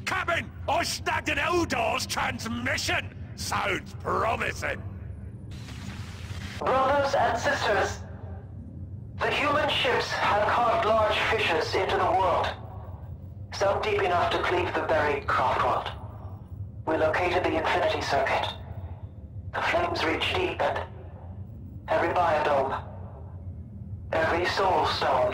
Captain, I snagged an Eldar's transmission! Sounds promising! Brothers and sisters, the human ships have carved large fissures into the world, some deep enough to cleave the buried craft world. We located the Infinity Circuit. The flames reach deep, and every biodome, every soul stone,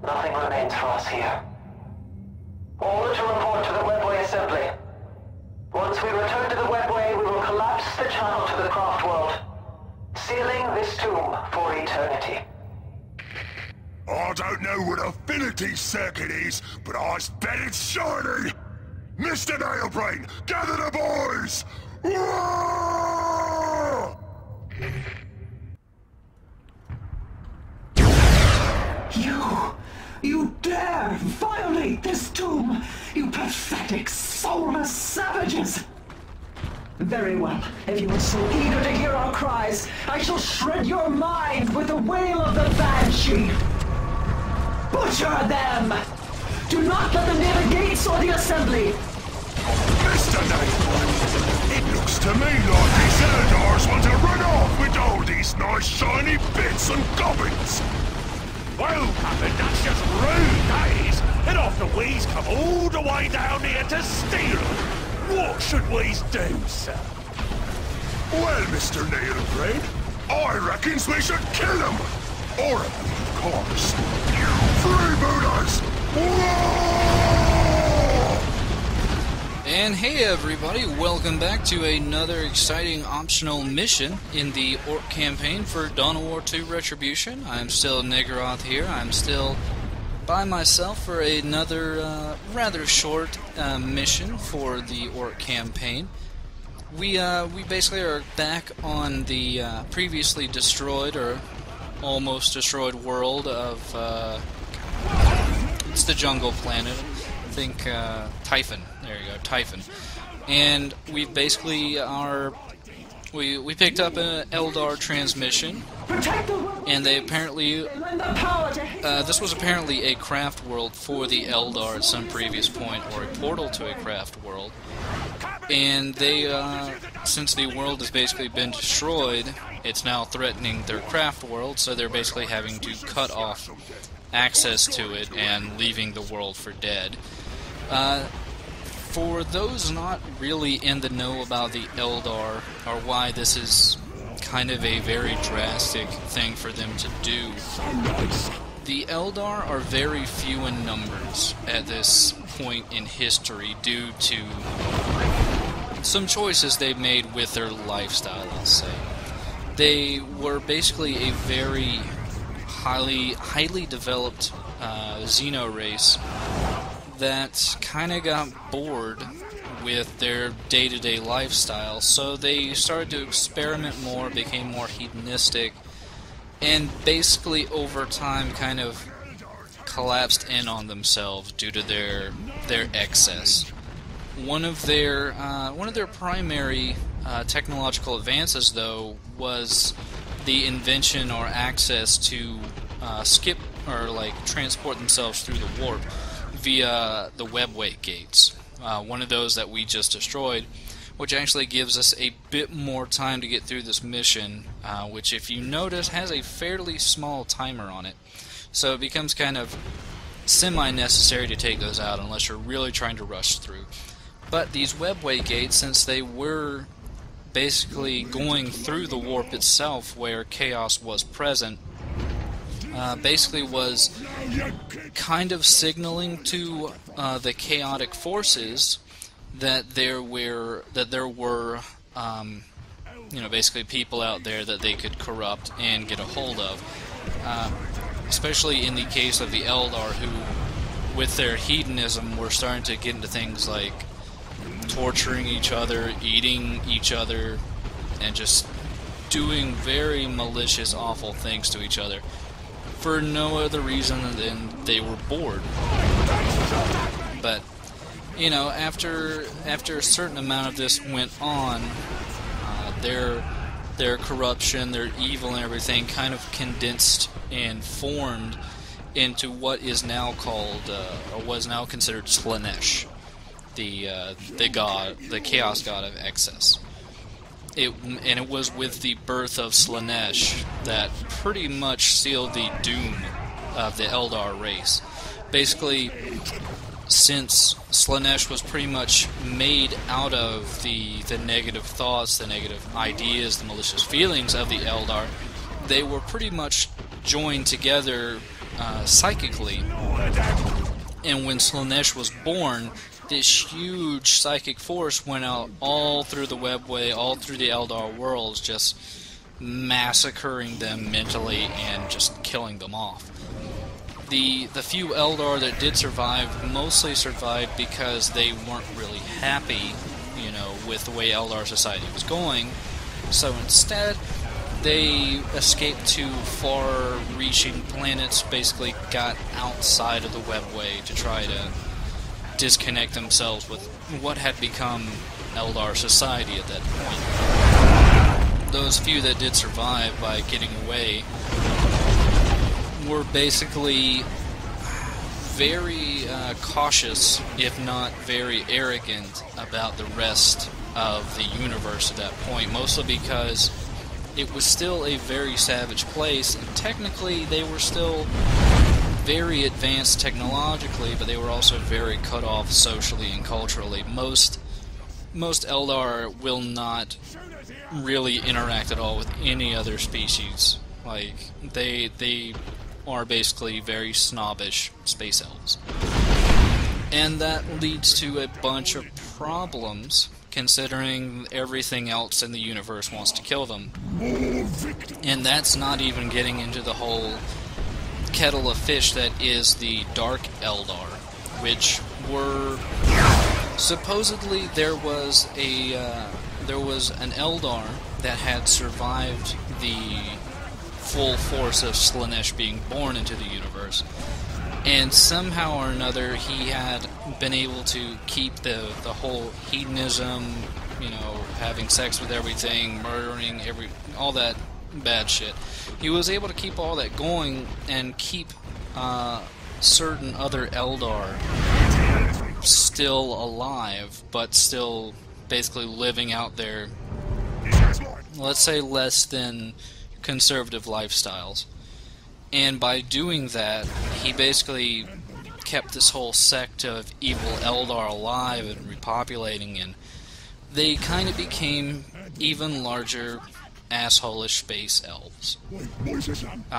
nothing remains for us here. Order to report to the webway assembly. Once we return to the webway, we will collapse the channel to the craft world, sealing this tomb for eternity. I don't know what Affinity Circuit is, but I bet it's shiny! Mr. Nailbrain, gather the boys! Whoa! You dare violate this tomb, you pathetic, soulless savages! Very well. If you are so eager to hear our cries, I shall shred your minds with the wail of the Banshee! Butcher them! Do not let them near the gates or the assembly! Mr. Nailbrain, it looks to me like these Eldars want to run off with all these nice shiny bits and gobbins! Well, Captain, that's just rude, that is! And after we's come all the way down here to steal them, what should we's do, sir? Well, Mr. Nailbrain, I reckons we should kill them! Or, of course, freebooters! Whoa! And hey everybody, welcome back to another exciting optional mission in the Ork campaign for Dawn of War 2 Retribution. I'm still Niggeroth here. I'm still by myself for another rather short mission for the Ork campaign. We basically are back on the previously destroyed or almost destroyed world of it's the jungle planet. I think Typhon. There you go, Typhon. And we basically we picked up an Eldar transmission, and they apparently this was apparently a craft world for the Eldar at some previous point, or a portal to a craft world. And they, since the world has basically been destroyed, it's now threatening their craft world, so they're basically having to cut off access to it and leaving the world for dead. For those not really in the know about the Eldar, or why this is kind of a very drastic thing for them to do, the Eldar are very few in numbers at this point in history due to some choices they've made with their lifestyle, I'll say. They were basically a very highly developed Xeno race that kind of got bored with their day-to-day lifestyle, so they started to experiment more, became more hedonistic, and basically over time kind of collapsed in on themselves due to their excess. One of their primary technological advances, though, was the invention or access to skip or transport themselves through the warp via the webway gates. One of those that we just destroyed, which actually gives us a bit more time to get through this mission, which, if you notice, has a fairly small timer on it. So it becomes kind of semi-necessary to take those out unless you're really trying to rush through. But these webway gates, since they were basically going through the warp itself where chaos was present, basically was kind of signaling to the chaotic forces that there were basically people out there that they could corrupt and get a hold of. Especially in the case of the Eldar, who, with their hedonism, were starting to get into things like torturing each other, eating each other, and just doing very malicious, awful things to each other for no other reason than they were bored. But, you know, after a certain amount of this went on, their corruption, their evil and everything kind of condensed and formed into what is now called, or was now considered Slaanesh, the chaos god of excess. And it was with the birth of Slaanesh that pretty much sealed the doom of the Eldar race. Basically, since Slaanesh was pretty much made out of the negative thoughts, the negative ideas, the malicious feelings of the Eldar, they were pretty much joined together psychically. And when Slaanesh was born, this huge psychic force went out all through the webway, all through the Eldar worlds, just massacring them mentally and just killing them off. The few Eldar that did survive mostly survived because they weren't really happy, you know, with the way Eldar society was going. So instead, they escaped to far-reaching planets, basically got outside of the webway to try to disconnect themselves with what had become Eldar society at that point. Those few that did survive by getting away were basically very cautious, if not very arrogant, about the rest of the universe at that point, mostly because it was still a very savage place, and technically they were still very advanced technologically, but they were also very cut off socially and culturally. Most Eldar will not really interact at all with any other species. Like, they are basically very snobbish space elves. And that leads to a bunch of problems, considering everything else in the universe wants to kill them. And that's not even getting into the whole kettle of fish that is the Dark Eldar, which were supposedly there was an Eldar that had survived the full force of Slaanesh being born into the universe, and somehow or another he had been able to keep the whole hedonism, you know, having sex with everything, murdering all that bad shit. He was able to keep all that going and keep certain other Eldar still alive, but still basically living out their, let's say, less than conservative lifestyles. And by doing that, he basically kept this whole sect of evil Eldar alive and repopulating, and they kind of became even larger asshole-ish space elves.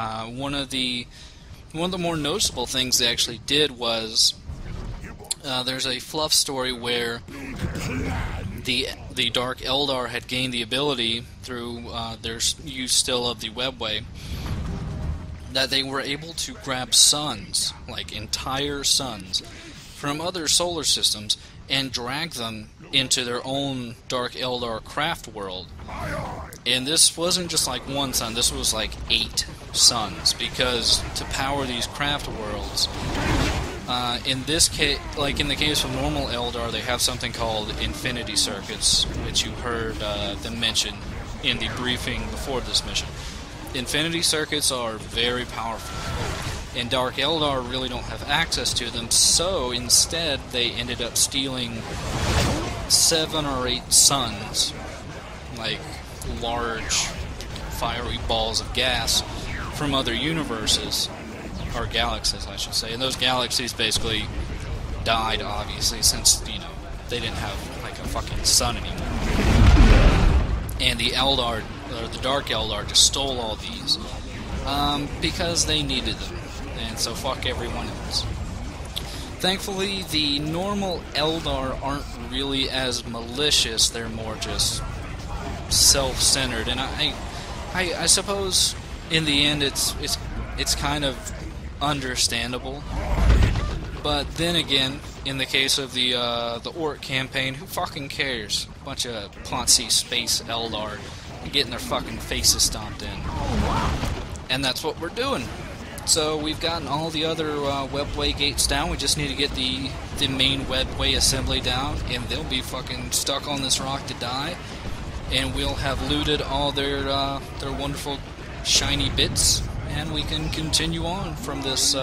One of the more noticeable things they actually did was there's a fluff story where the Dark Eldar had gained the ability through their use still of the webway, that they were able to grab suns, like entire suns, from other solar systems and drag them into their own Dark Eldar craft world. And this wasn't just like one sun, this was like 8 suns, because to power these craft worlds, in this case, like in the case of normal Eldar, they have something called infinity circuits, which you heard them mention in the briefing before this mission. Infinity circuits are very powerful, and Dark Eldar really don't have access to them, so instead they ended up stealing 7 or 8 suns, like large fiery balls of gas, from other universes, or galaxies I should say, and those galaxies basically died, obviously, since, you know, they didn't have like a fucking sun anymore. And the Eldar, or the Dark Eldar, just stole all these because they needed them, and so fuck everyone else. Thankfully, the normal Eldar aren't really as malicious, they're more just self-centered, and I suppose in the end it's kind of understandable. But then again, in the case of the Ork campaign, who fucking cares? A bunch of ponsy space Eldar getting their fucking faces stomped in. And that's what we're doing. So we've gotten all the other webway gates down, we just need to get the main webway assembly down, and they'll be fucking stuck on this rock to die, and we'll have looted all their wonderful shiny bits, and we can continue on from this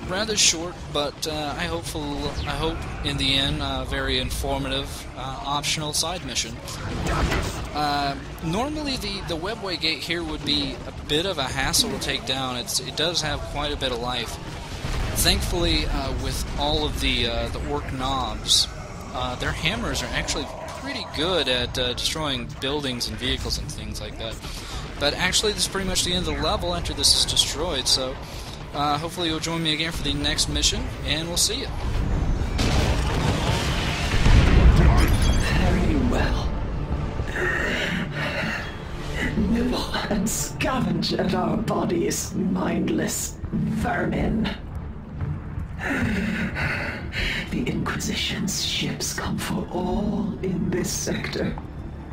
rather short, but I hope in the end very informative optional side mission. Normally the webway gate here would be a bit of a hassle to take down. It does have quite a bit of life. Thankfully, with all of the orc knobs, their hammers are actually pretty good at destroying buildings and vehicles and things like that. But actually, this is pretty much the end of the level after this is destroyed, so hopefully you'll join me again for the next mission, and we'll see you. Very well. Nibble and scavenge at our bodies, mindless vermin. The Inquisition's ships come for all in this sector.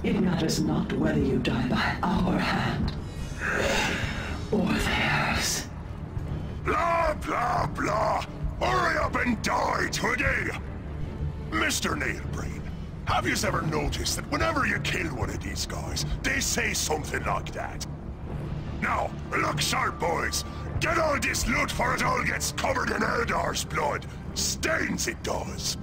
It matters not whether you die by our hand or theirs. Blah, blah, blah! Hurry up and die, Tuggy! Mr. Nailbrain, have you ever noticed that whenever you kill one of these guys, they say something like that? Now, look sharp, boys! Get all this loot for it all gets covered in Eldar's blood! Stains it does!